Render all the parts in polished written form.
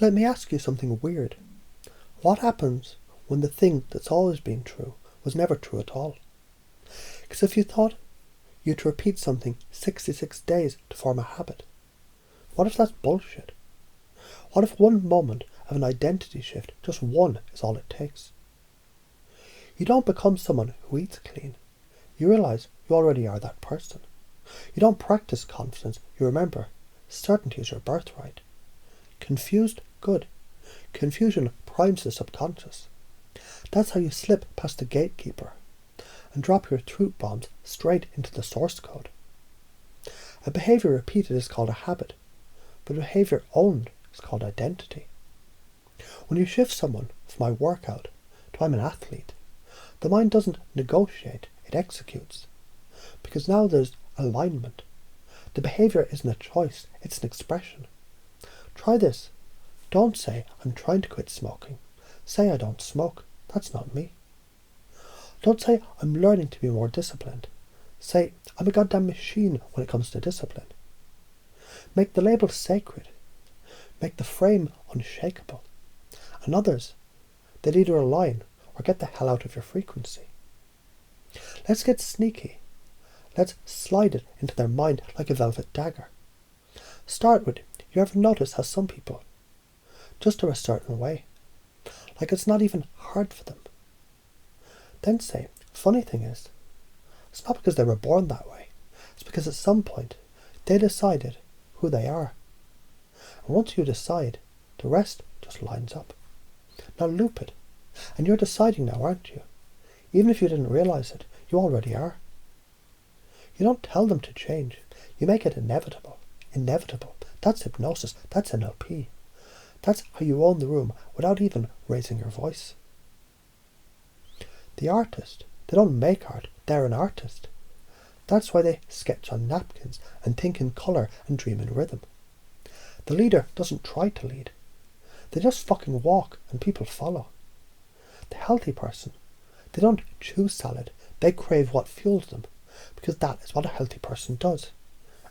Let me ask you something weird. What happens when the thing that's always been true was never true at all? Because if you thought you had to repeat something 66 days to form a habit, what if that's bullshit? What if one moment of an identity shift, just one, is all it takes? You don't become someone who eats clean. You realise you already are that person. You don't practice confidence. You remember, certainty is your birthright. Confused? Good. Confusion primes the subconscious. That's how you slip past the gatekeeper and drop your truth bombs straight into the source code. A behaviour repeated is called a habit, but a behaviour owned is called identity. When you shift someone from I work out to I'm an athlete, the mind doesn't negotiate, it executes. Because now there's alignment. The behaviour isn't a choice, it's an expression. Try this. Don't say, I'm trying to quit smoking. Say, I don't smoke. That's not me. Don't say, I'm learning to be more disciplined. Say, I'm a goddamn machine when it comes to discipline. Make the label sacred. Make the frame unshakable. And others, they'll either align or get the hell out of your frequency. Let's get sneaky. Let's slide it into their mind like a velvet dagger. Start with, you ever notice how some people just are a certain way, like it's not even hard for them? Then say, funny thing is, it's not because they were born that way, it's because at some point they decided who they are. And once you decide, the rest just lines up. Now loop it, and you're deciding now, aren't you? Even if you didn't realise it, you already are. You don't tell them to change, you make it inevitable. Inevitable. That's hypnosis, that's NLP. That's how you own the room without even raising your voice. The artist, they don't make art, they're an artist. That's why they sketch on napkins and think in colour and dream in rhythm. The leader doesn't try to lead. They just fucking walk and people follow. The healthy person, they don't choose salad, they crave what fuels them, because that is what a healthy person does.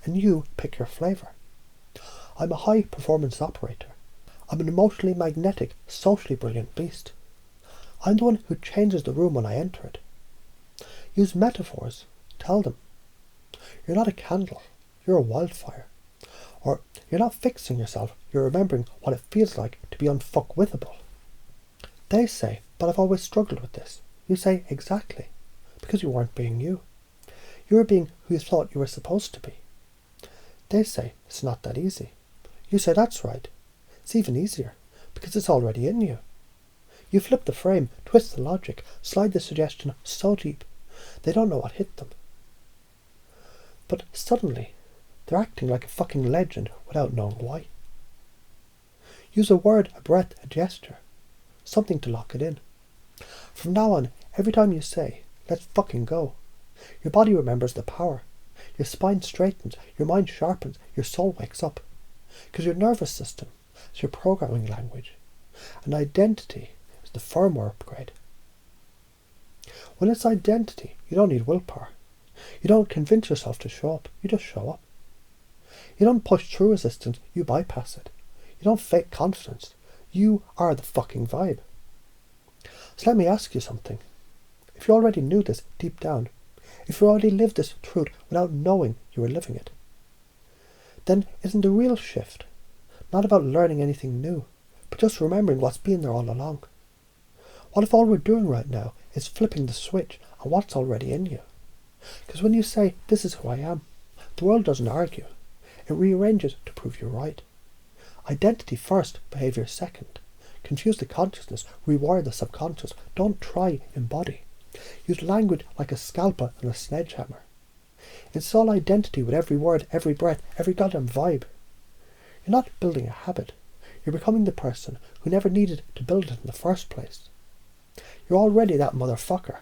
And you pick your flavour. I'm a high performance operator. I'm an emotionally magnetic, socially brilliant beast. I'm the one who changes the room when I enter it. Use metaphors. Tell them. You're not a candle. You're a wildfire. Or you're not fixing yourself. You're remembering what it feels like to be unfuckwithable. They say, but I've always struggled with this. You say, exactly. Because you weren't being you. You were being who you thought you were supposed to be. They say, it's not that easy. You say, that's right. It's even easier, because it's already in you. You flip the frame, twist the logic, slide the suggestion so deep, they don't know what hit them. But suddenly, they're acting like a fucking legend without knowing why. Use a word, a breath, a gesture, something to lock it in. From now on, every time you say, let's fucking go, your body remembers the power. Your spine straightens, your mind sharpens, your soul wakes up. Because your nervous system is your programming language, and identity is the firmware upgrade. When it's identity, you don't need willpower. You don't convince yourself to show up, you just show up. You don't push through resistance, you bypass it. You don't fake confidence, you are the fucking vibe. So let me ask you something. If you already knew this deep down, if you already lived this truth without knowing you were living it, then isn't the real shift not about learning anything new, but just remembering what's been there all along? What if all we're doing right now is flipping the switch on what's already in you? Because when you say, this is who I am, the world doesn't argue. It rearranges to prove you're right. Identity first, behaviour second. Confuse the consciousness, rewire the subconscious. Don't try embody. Use language like a scalpel and a sledgehammer. Install identity with every word, every breath, every goddamn vibe. You're not building a habit. You're becoming the person who never needed to build it in the first place. You're already that motherfucker.